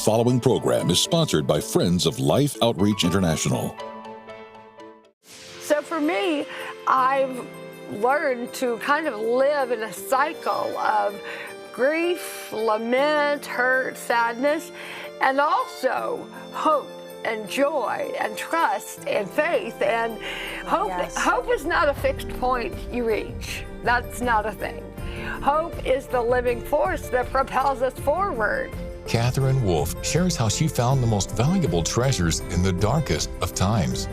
following program is sponsored by Friends of Life Outreach International. So for me, I've learned to kind of live in a cycle of grief, lament, hurt, sadness, and also hope and joy and trust and faith. And hope, hope is not a fixed point you reach. That's not a thing. Hope is the living force that propels us forward. Catherine Wolfe shares how she found the most valuable treasures in the darkest of times.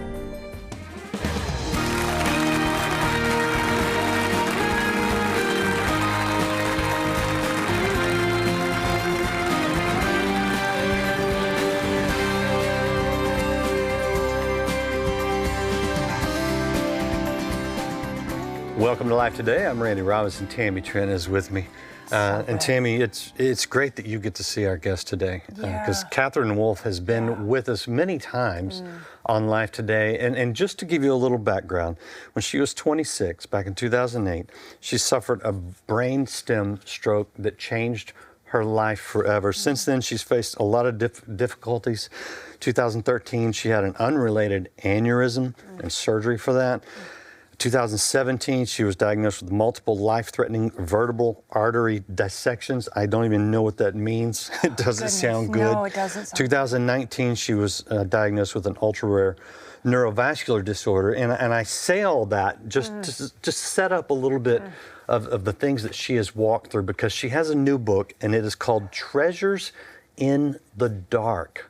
Welcome to Life Today. I'm Randy Robinson. Tammy Trent is with me. And Tammy, it's great that you get to see our guest today, because Catherine Wolfe has been with us many times on Life Today. And just to give you a little background, when she was 26, back in 2008, she suffered a brain stem stroke that changed her life forever. Since then, she's faced a lot of difficulties. 2013, she had an unrelated aneurysm and surgery for that. 2017, she was diagnosed with multiple life-threatening vertebral artery dissections. I don't even know what that means. It doesn't sound good. No, it doesn't sound 2019, she was diagnosed with an ultra-rare neurovascular disorder. And I say all that just to set up a little bit of the things that she has walked through, because she has a new book, and it is called Treasures in the Dark.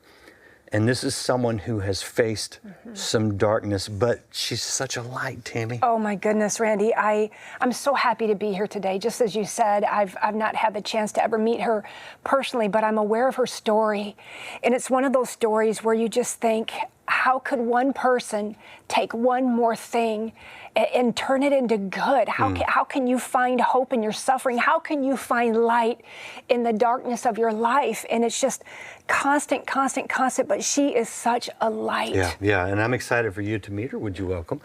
And this is someone who has faced some darkness, but she's such a light, Tammy. Oh my goodness, Randy, I'm so happy to be here today. Just as you said, I've not had the chance to ever meet her personally, but I'm aware of her story. And it's one of those stories where you just think, how could one person take one more thing and turn it into good? How can you find hope in your suffering? How can you find light in the darkness of your life? And it's just constant, but she is such a light. Yeah, and I'm excited for you to meet her. Would you welcome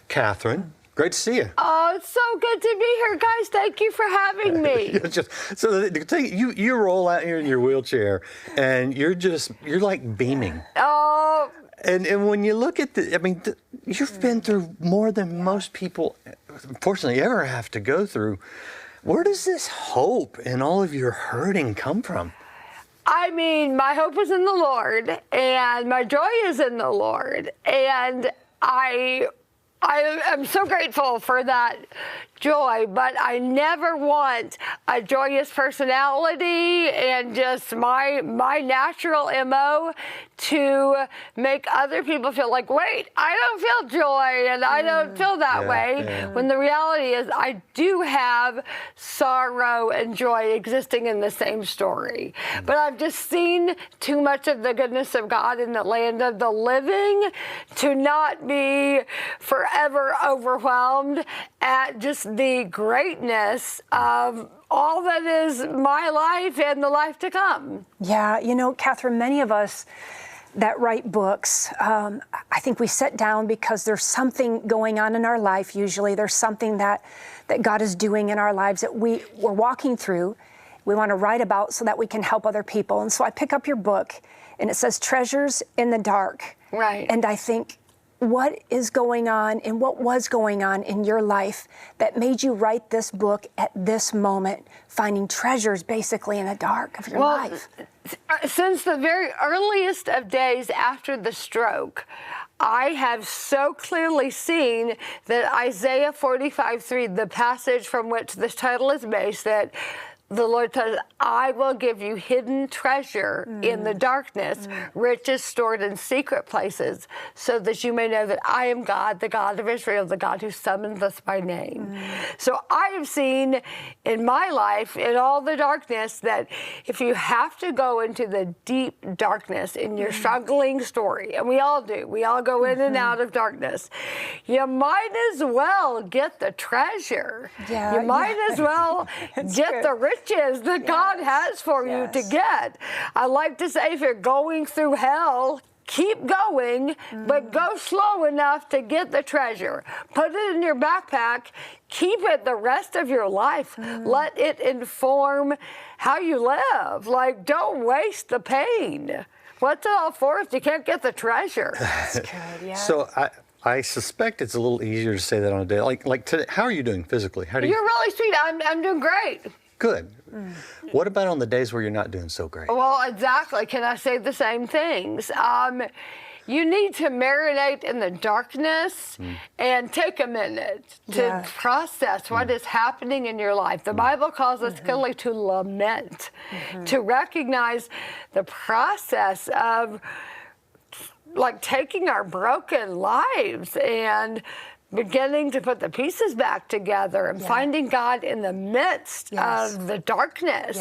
Catherine? Great to see you. Oh, it's so good to be here, guys. Thank you for having me. You roll out here in your wheelchair, and you're like beaming. Oh. And when you look at you've been through more than most people, unfortunately, ever have to go through. Where does this hope and all of your hurting come from? I mean, my hope is in the Lord, and my joy is in the Lord, and I am so grateful for that joy, but I never want a joyous personality and just my natural MO to make other people feel like, wait, I don't feel joy and I don't feel that way. When the reality is I do have sorrow and joy existing in the same story. But I've just seen too much of the goodness of God in the land of the living to not be forever overwhelmed at just the greatness of all that is my life and the life to come. Yeah, you know, Catherine, many of us that write books, I think we sit down because there's something going on in our life. Usually there's something that God is doing in our lives that we're walking through. We want to write about so that we can help other people. And so I pick up your book, and it says Treasures in the Dark. Right. And I think, what is going on and what was going on in your life that made you write this book at this moment, finding treasures basically in the dark of your life? Since the very earliest of days after the stroke, I have so clearly seen that Isaiah 45:3, the passage from which this title is based, that the Lord says, I will give you hidden treasure in the darkness, riches stored in secret places, so that you may know that I am God, the God of Israel, the God who summons us by name. So I have seen in my life, in all the darkness, that if you have to go into the deep darkness in your struggling story, and we all do, we all go in and out of darkness, you might as well get the treasure. You might as well get the riches that God has for you to get. I like to say, if you're going through hell, keep going, but go slow enough to get the treasure. Put it in your backpack. Keep it the rest of your life. Let it inform how you live. Like, don't waste the pain. What's it all for if you can't get the treasure? That's good, yeah. So I suspect it's a little easier to say that on a day like today. How are you doing physically? How do you? You're really sweet. I'm doing great. Good. What about on the days where you're not doing so great? Well, exactly. Can I say the same things? You need to marinate in the darkness and take a minute to process what is happening in your life. The Bible calls us clearly to lament, to recognize the process of like taking our broken lives and beginning to put the pieces back together and finding God in the midst of the darkness.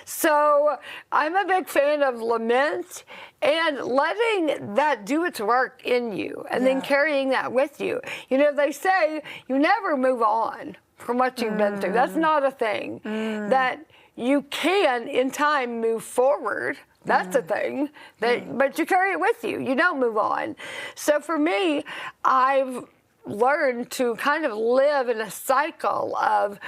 So I'm a big fan of lament and letting that do its work in you and then carrying that with you. You know, they say you never move on from what you've been through. That's not a thing. That you can, in time, move forward. That's a thing, but you carry it with you. You don't move on. So for me, I've learned to kind of live in a cycle of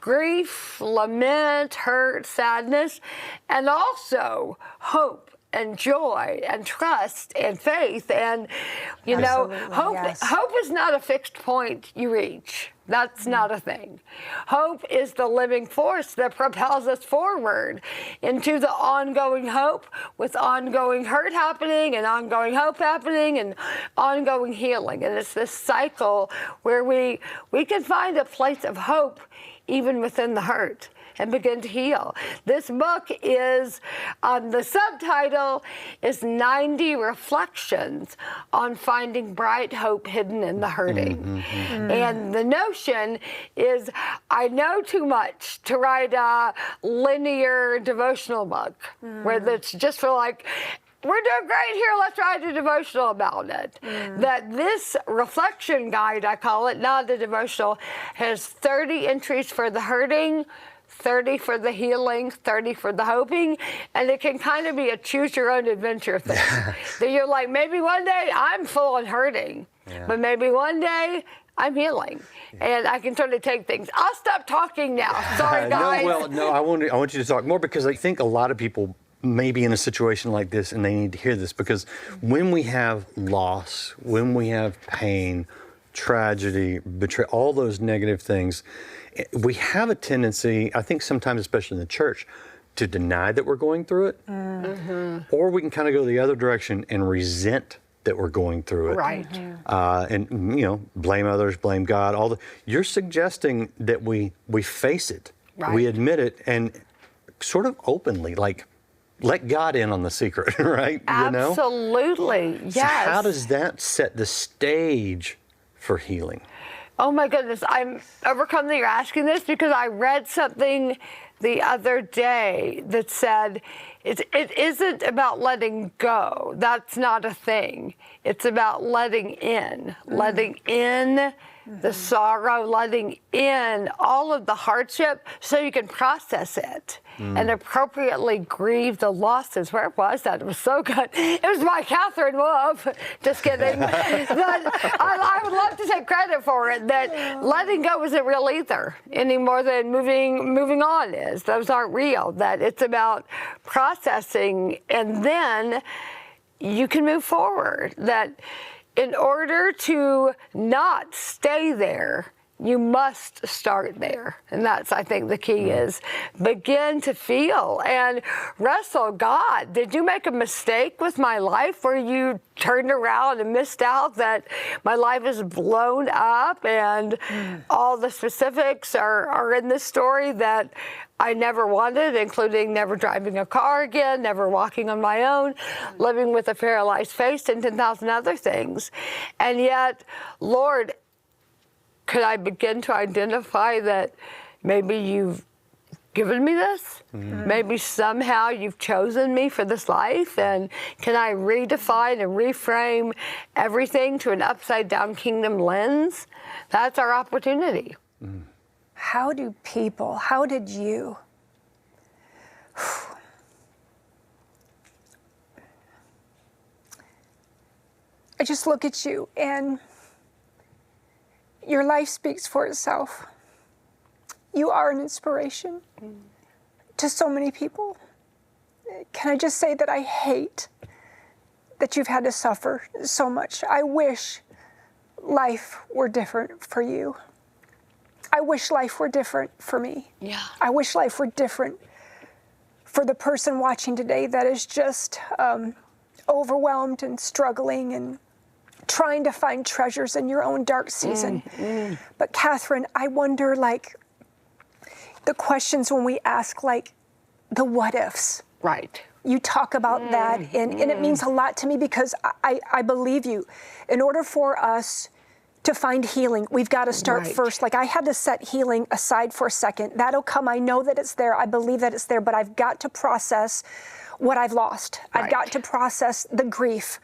grief, lament, hurt, sadness, and also hope and joy and trust and faith. And, you know, hope is not a fixed point you reach. That's not a thing. Hope is the living force that propels us forward into the ongoing hope with ongoing hurt happening and ongoing hope happening and ongoing healing. And it's this cycle where we can find a place of hope even within the hurt and begin to heal. This book is, the subtitle is 90 Reflections on Finding Bright Hope Hidden in the Hurting. And the notion is, I know too much to write a linear devotional book where it's just for like, we're doing great here, let's write a devotional about it. That this reflection guide, I call it, not a devotional, has 30 entries for the hurting, 30 for the healing, 30 for the hoping, and it can kind of be a choose your own adventure thing. That you're like, maybe one day I'm full on hurting, but maybe one day I'm healing, and I can sort of take things. I'll stop talking now. Sorry, guys. I want you to talk more because I think a lot of people may be in a situation like this and they need to hear this, because when we have loss, when we have pain, tragedy, betrayal, all those negative things, we have a tendency, I think sometimes, especially in the church, to deny that we're going through it. Or we can kind of go the other direction and resent that we're going through it. And, you know, blame others, blame God. You're suggesting that we face it, we admit it, and sort of openly, like, let God in on the secret, right? Absolutely, You know? yes. So how does that set the stage for healing? Oh my goodness, I'm overcome that you're asking this because I read something the other day that said it isn't about letting go. That's not a thing. It's about letting in the sorrow, letting in all of the hardship so you can process it and appropriately grieve the losses. Where was that? It was so good. It was by Catherine Wolf. Just kidding. I would love to take credit for it, that letting go isn't real either, any more than moving on is. Those aren't real. That it's about processing, and then you can move forward. That in order to not stay there, you must start there. And that's, I think, the key is begin to feel and wrestle. God, did you make a mistake with my life where you turned around and missed out that my life is blown up and all the specifics are in this story that I never wanted, including never driving a car again, never walking on my own, living with a paralyzed face, and 10,000 other things. And yet, Lord, could I begin to identify that maybe you've given me this? Maybe somehow you've chosen me for this life, and can I redefine and reframe everything to an upside-down kingdom lens? That's our opportunity. How did you I just look at you and your life speaks for itself. You are an inspiration to so many people. Can I just say that I hate that you've had to suffer so much. I wish life were different for you. I wish life were different for me. Yeah. I wish life were different for the person watching today that is just overwhelmed and struggling and trying to find treasures in your own dark season. But Catherine, I wonder, like, the questions when we ask, like, the what ifs. Right. You talk about that, and it means a lot to me because I believe you. In order for us to find healing, we've got to start first. Like, I had to set healing aside for a second. That'll come. I know that it's there. I believe that it's there, but I've got to process what I've lost. I've got to process the grief.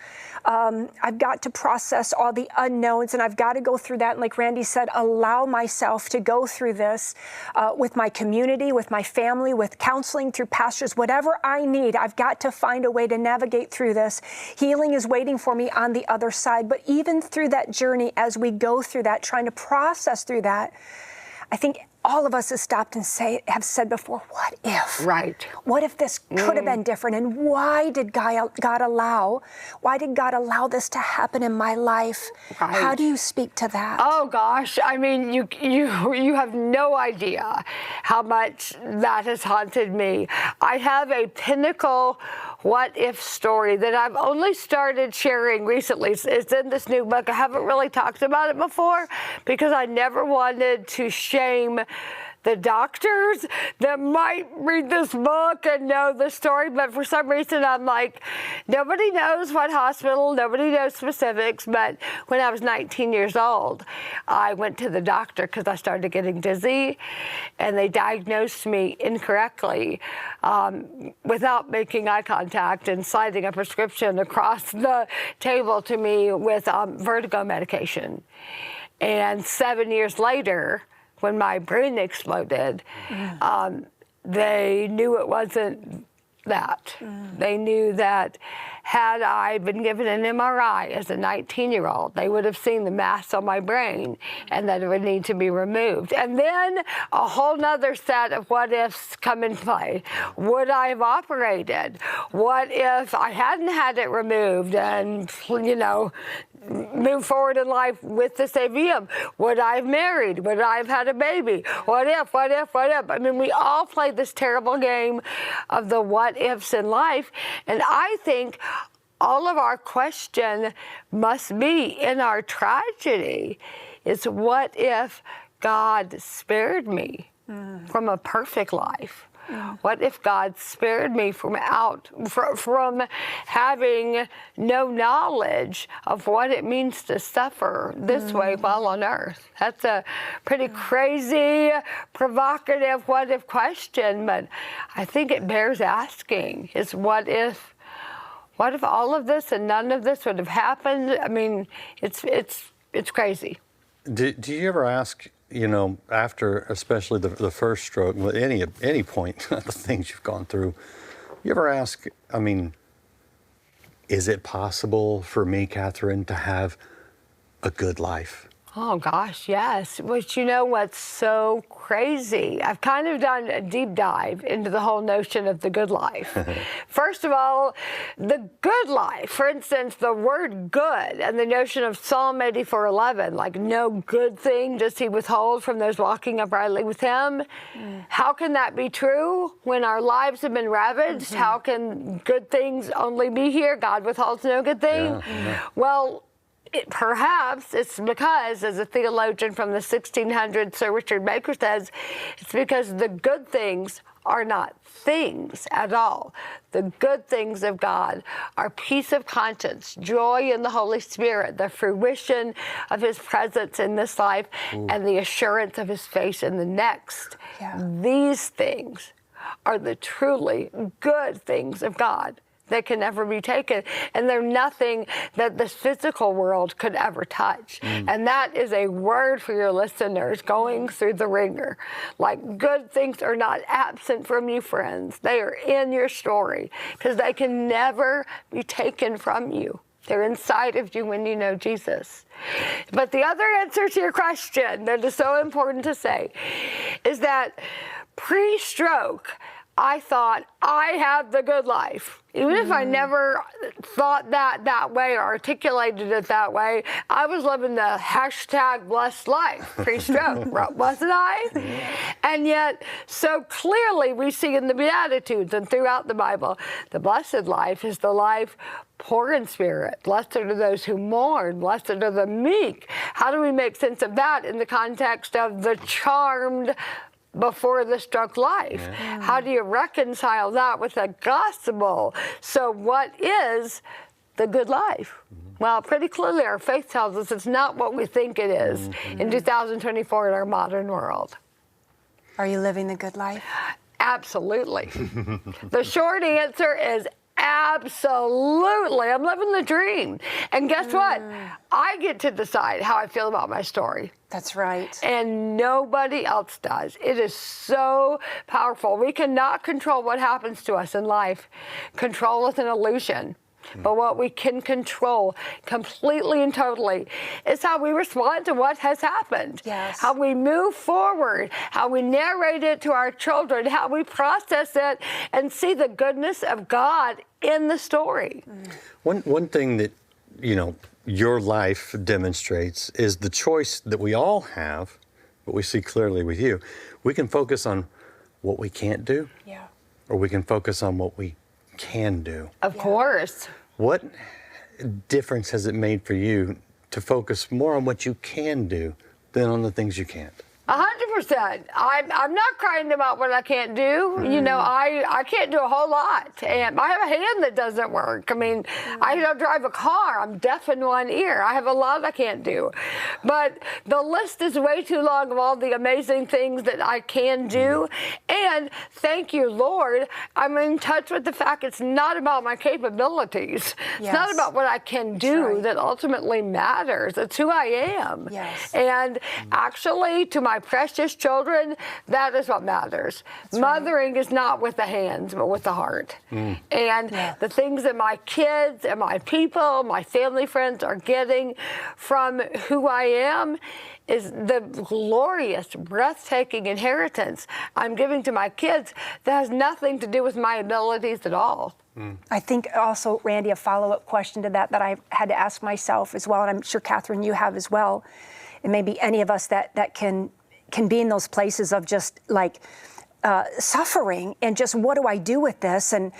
I've got to process all the unknowns, and I've got to go through that. And like Randy said, allow myself to go through this with my community, with my family, with counseling, through pastors, whatever I need. I've got to find a way to navigate through this. Healing is waiting for me on the other side. But even through that journey, as we go through that, trying to process through that, I think all of us have stopped and have said before, what if? Right. What if this could have been different? And why did God allow this to happen in my life? Right. How do you speak to that? Oh gosh, I mean, you have no idea how much that has haunted me. I have a pinnacle what if story that I've only started sharing recently. It's in this new book. I haven't really talked about it before because I never wanted to shame the doctors that might read this book and know the story, but for some reason I'm like, nobody knows what hospital, nobody knows specifics, but when I was 19 years old, I went to the doctor because I started getting dizzy, and they diagnosed me incorrectly without making eye contact and sliding a prescription across the table to me with vertigo medication. And 7 years later, when my brain exploded, they knew it wasn't that. They knew that had I been given an MRI as a 19-year-old, they would have seen the mass on my brain and that it would need to be removed. And then a whole nother set of what ifs come in play. Would I have operated? What if I hadn't had it removed and, move forward in life with this AVM? Would I have married? Would I have had a baby? What if? I mean, we all play this terrible game of the what ifs in life. And I think all of our question must be in our tragedy is, what if God spared me from a perfect life? What if God spared me from having no knowledge of what it means to suffer this way while on earth? That's a pretty crazy, provocative what if question, but I think it bears asking. Is what if all of this and none of this would have happened? I mean, it's crazy. Do you ever ask, after especially the first stroke, any point, the things you've gone through, you ever ask, is it possible for me, Catherine, to have a good life? Oh gosh, yes. But you know what's so crazy? I've kind of done a deep dive into the whole notion of the good life. First of all, the good life, for instance, the word good and the notion of Psalm 84:11, like no good thing does he withhold from those walking uprightly with him. How can that be true when our lives have been ravaged? How can good things only be here? God withholds no good thing. Well, perhaps it's because, as a theologian from the 1600s, Sir Richard Baker says, it's because the good things are not things at all. The good things of God are peace of conscience, joy in the Holy Spirit, the fruition of his presence in this life, and the assurance of his face in the next. These things are the truly good things of God that can never be taken, and they're nothing that this physical world could ever touch. And that is a word for your listeners going through the ringer. Like, good things are not absent from you, friends. They are in your story because they can never be taken from you. They're inside of you when you know Jesus. But the other answer to your question that is so important to say is that pre-stroke, I thought I had the good life. Even if I never thought that way or articulated it that way, I was living the hashtag blessed life pre-stroke, wasn't I? And yet, so clearly we see in the Beatitudes and throughout the Bible, the blessed life is the life poor in spirit. Blessed are those who mourn. Blessed are the meek. How do we make sense of that in the context of the charmed before the stroke life? How do you reconcile that with the gospel? So what is the good life? Well, pretty clearly our faith tells us it's not what we think it is in 2024 in our modern world. Are you living the good life? Absolutely. The short answer is absolutely. I'm living the dream. And guess what? I get to decide how I feel about my story. That's right. And nobody else does. It is so powerful. We cannot control what happens to us in life. Control is an illusion. But what we can control completely and totally is how we respond to what has happened. Yes. How we move forward, how we narrate it to our children, how we process it and see the goodness of God in the story. One thing that, your life demonstrates is the choice that we all have, but we see clearly with you. We can focus on what we can't do, or we can focus on what we can do. Of course. What difference has it made for you to focus more on what you can do than on the things you can't? 100%. I'm not crying about what I can't do. I can't do a whole lot. And I have a hand that doesn't work. I mean, I don't drive a car. I'm deaf in one ear. I have a lot I can't do. But the list is way too long of all the amazing things that I can do. And thank you, Lord, I'm in touch with the fact it's not about my capabilities. It's not about what I can do that ultimately matters. It's who I am. Yes. And actually, to my precious children, that is what matters. Mothering is not with the hands, but with the heart. And the things that my kids and my people, my family friends are getting from who I am is the glorious, breathtaking inheritance I'm giving to my kids that has nothing to do with my abilities at all. I think also, Randy, a follow-up question to that I had to ask myself as well, and I'm sure, Catherine, you have as well, and maybe any of us that can be in those places of just like suffering and just what do I do with this? And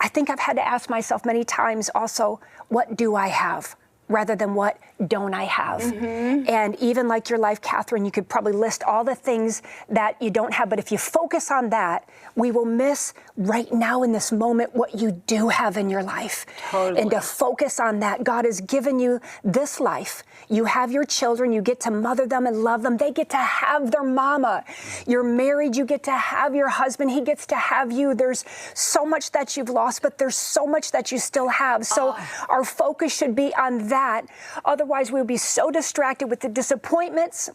I think I've had to ask myself many times also, what do I have? Rather than what don't I have? And even like your life, Catherine, you could probably list all the things that you don't have, but if you focus on that, we will miss right now in this moment what you do have in your life. And to focus on that, God has given you this life. You have your children, you get to mother them and love them. They get to have their mama. You're married, you get to have your husband, he gets to have you. There's so much that you've lost, but there's so much that you still have. So our focus should be on that. Otherwise, we'll be so distracted with the disappointments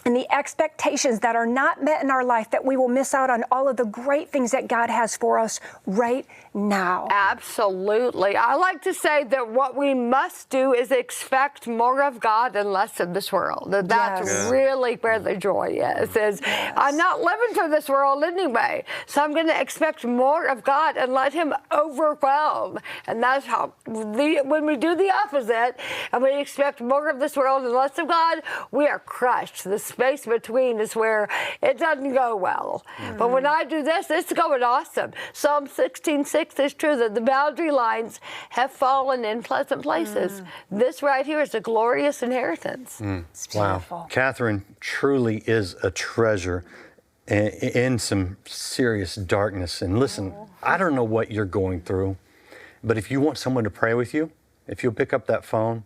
and the expectations that are not met in our life that we will miss out on all of the great things that God has for us right now. Absolutely. I like to say that what we must do is expect more of God and less of this world. That's really where the joy is I'm not living for this world anyway, so I'm going to expect more of God and let him overwhelm. And that's how, when we do the opposite and we expect more of this world and less of God, we are crushed. The space between is where it doesn't go well. But when I do this, it's going awesome. Psalm 16:6 is true that the boundary lines have fallen in pleasant places. This right here is a glorious inheritance. It's beautiful. Wow. Catherine truly is a treasure in some serious darkness. And listen, I don't know what you're going through, but if you want someone to pray with you, if you'll pick up that phone,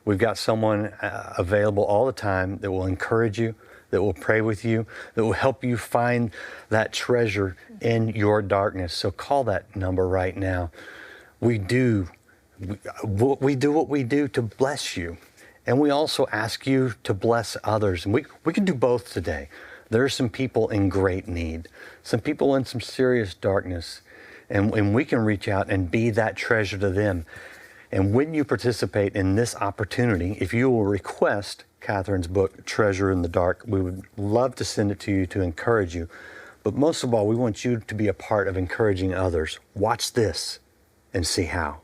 we've got someone available all the time that will encourage you, that will pray with you, that will help you find that treasure in your darkness. So call that number right now. We do what we do to bless you. And we also ask you to bless others. And we can do both today. There are some people in great need, some people in some serious darkness, and we can reach out and be that treasure to them. And when you participate in this opportunity, if you will request Catherine's book, Treasure in the Dark, we would love to send it to you to encourage you. But most of all, we want you to be a part of encouraging others. Watch this and see how.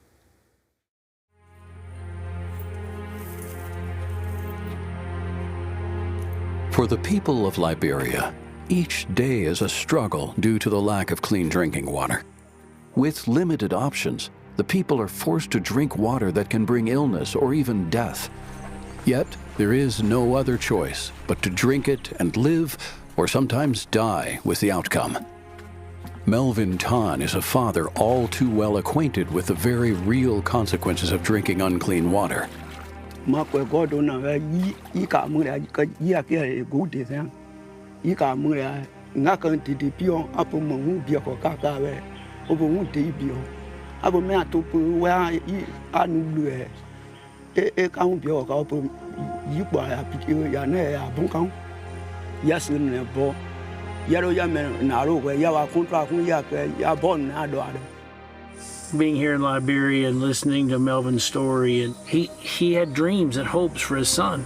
For the people of Liberia, each day is a struggle due to the lack of clean drinking water. With limited options, the people are forced to drink water that can bring illness or even death. Yet, there is no other choice but to drink it and live, or sometimes die with the outcome. Melvin Tan is a father all too well acquainted with the very real consequences of drinking unclean water. Being here in Liberia and listening to Melvin's story, and he had dreams and hopes for his son.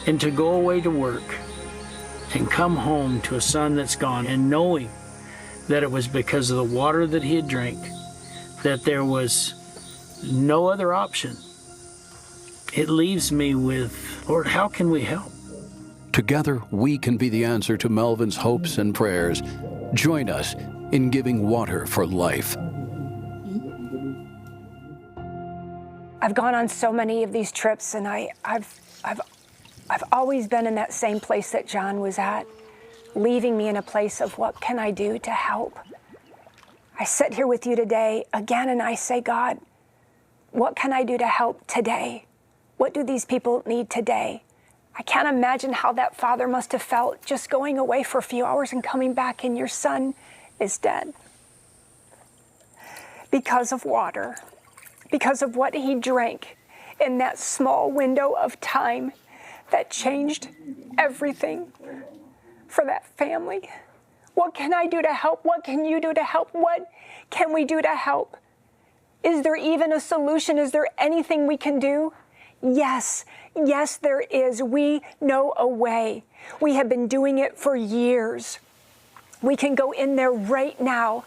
And to go away to work and come home to a son that's gone, and knowing that it was because of the water that he had drank, that there was no other option, it leaves me with, Lord, how can we help? Together, we can be the answer to Melvin's hopes and prayers. Join us in giving water for life. I've gone on so many of these trips, and I've always been in that same place that John was at, leaving me in a place of what can I do to help? I sit here with you today again, and I say, God, what can I do to help today? What do these people need today? I can't imagine how that father must have felt just going away for a few hours and coming back, and your son is dead because of water, because of what he drank in that small window of time that changed everything for that family. What can I do to help? What can you do to help? What can we do to help? Is there even a solution? Is there anything we can do? Yes, yes, there is. We know a way. We have been doing it for years. We can go in there right now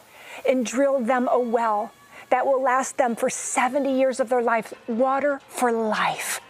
and drill them a well that will last them for 70 years of their life. Water for life.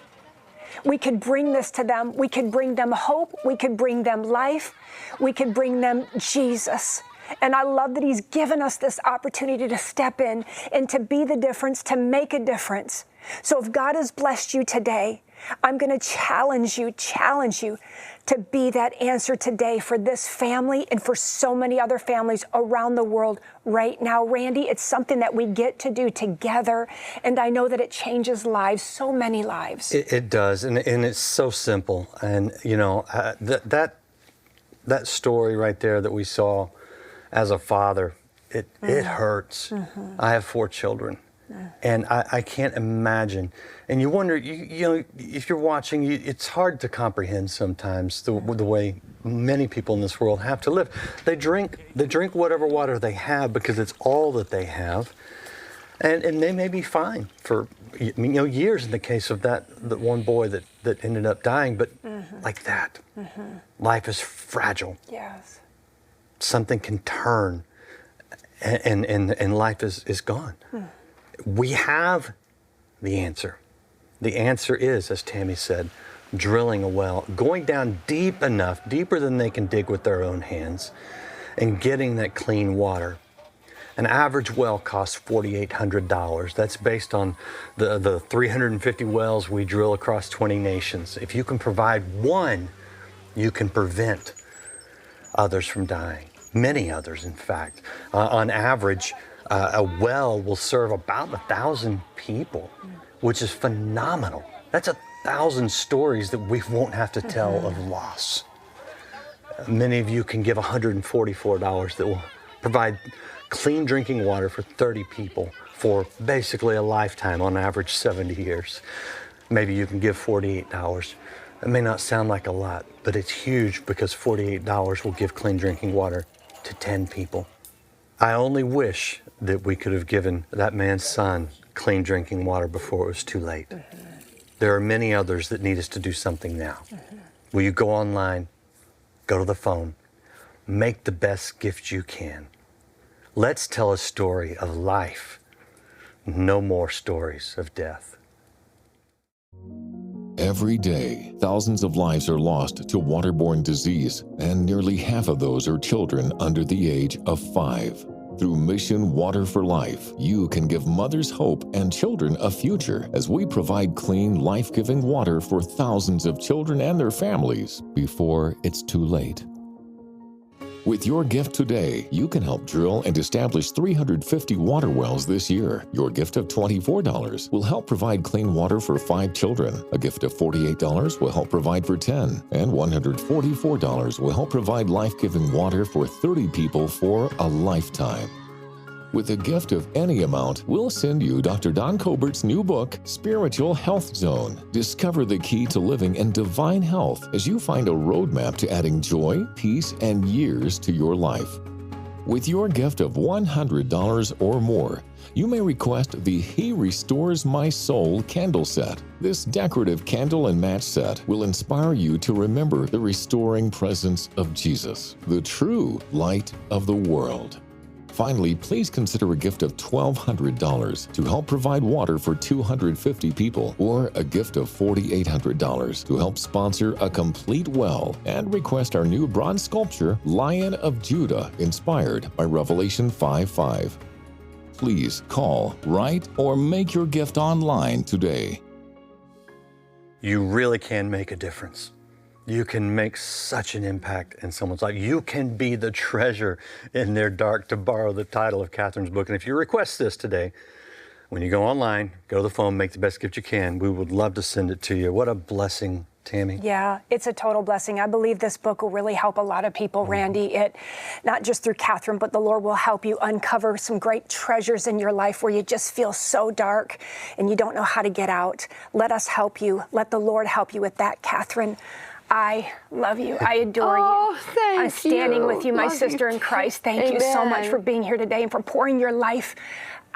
We could bring this to them. We could bring them hope. We could bring them life. We could bring them Jesus. And I love that he's given us this opportunity to step in and to be the difference, to make a difference. So if God has blessed you today, I'm going to challenge you to be that answer today for this family and for so many other families around the world right now. Randy, it's something that we get to do together, and I know that it changes lives, so many lives. It does, and it's so simple. And, you know, that story right there that we saw as a father, it hurts. Mm-hmm. I have 4 children. And I can't imagine. And you wonder, you know, if you're watching, it's hard to comprehend sometimes the way many people in this world have to live. They drink whatever water they have because it's all that they have, and they may be fine for, you know, years in the case of that one boy that ended up dying. But like that, life is fragile. Yes, something can turn, and life is gone. We have the answer. The answer is, as Tammy said, drilling a well, going down deep enough, deeper than they can dig with their own hands, and getting that clean water. An average well costs $4,800. That's based on the 350 wells we drill across 20 nations. If you can provide one, you can prevent others from dying. Many others, in fact. On average, a well will serve about 1,000 people, which is phenomenal. That's 1,000 stories that we won't have to tell of loss. Many of you can give $144 that will provide clean drinking water for 30 people for basically a lifetime, on average 70 years. Maybe you can give $48. It may not sound like a lot, but it's huge, because $48 will give clean drinking water to 10 people. I only wish that we could have given that man's son clean drinking water before it was too late. There are many others that need us to do something now. Will you go online, go to the phone, make the best gift you can. Let's tell a story of life, no more stories of death. Every day, thousands of lives are lost to waterborne disease, and nearly half of those are children under the age of 5. Through Mission Water for Life, you can give mothers hope and children a future as we provide clean, life-giving water for thousands of children and their families before it's too late. With your gift today, you can help drill and establish 350 water wells this year. Your gift of $24 will help provide clean water for 5 children. A gift of $48 will help provide for 10. And $144 will help provide life-giving water for 30 people for a lifetime. With a gift of any amount, we'll send you Dr. Don Colbert's new book, Spiritual Health Zone. Discover the key to living in divine health as you find a roadmap to adding joy, peace, and years to your life. With your gift of $100 or more, you may request the He Restores My Soul candle set. This decorative candle and match set will inspire you to remember the restoring presence of Jesus, the true light of the world. Finally, please consider a gift of $1,200 to help provide water for 250 people, or a gift of $4,800 to help sponsor a complete well and request our new bronze sculpture, Lion of Judah, inspired by Revelation 5:5. Please call, write, or make your gift online today. You really can make a difference. You can make such an impact in someone's life. You can be the treasure in their dark, to borrow the title of Catherine's book. And if you request this today, when you go online, go to the phone, make the best gift you can. We would love to send it to you. What a blessing, Tammy. Yeah, it's a total blessing. I believe this book will really help a lot of people, Randy. It, not just through Catherine, but the Lord will help you uncover some great treasures in your life where you just feel so dark and you don't know how to get out. Let us help you. Let the Lord help you with that, Catherine. I love you. I adore you. Thank I'm standing you. with you, my Love sister you in too. Christ. Thank you so much Amen. for being here today and for pouring your life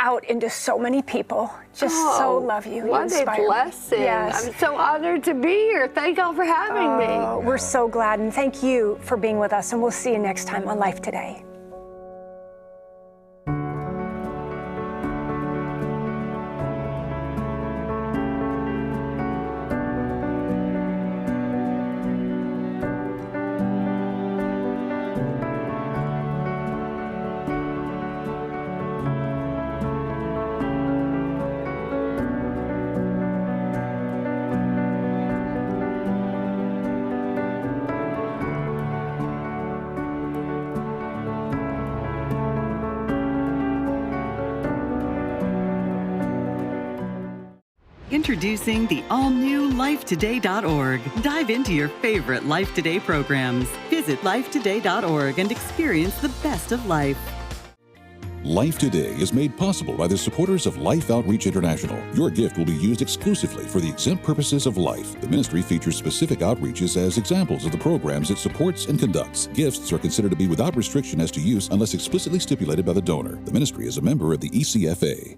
out into so many people. Just so love you. You What a inspire me. blessing. Yes. I'm so honored to be here. Thank y'all for having me. We're so glad, and thank you for being with us, and we'll see you next time on Life Today. Introducing the all-new LifeToday.org. Dive into your favorite Life Today programs. Visit LifeToday.org and experience the best of life. Life Today is made possible by the supporters of Life Outreach International. Your gift will be used exclusively for the exempt purposes of life. The ministry features specific outreaches as examples of the programs it supports and conducts. Gifts are considered to be without restriction as to use unless explicitly stipulated by the donor. The ministry is a member of the ECFA.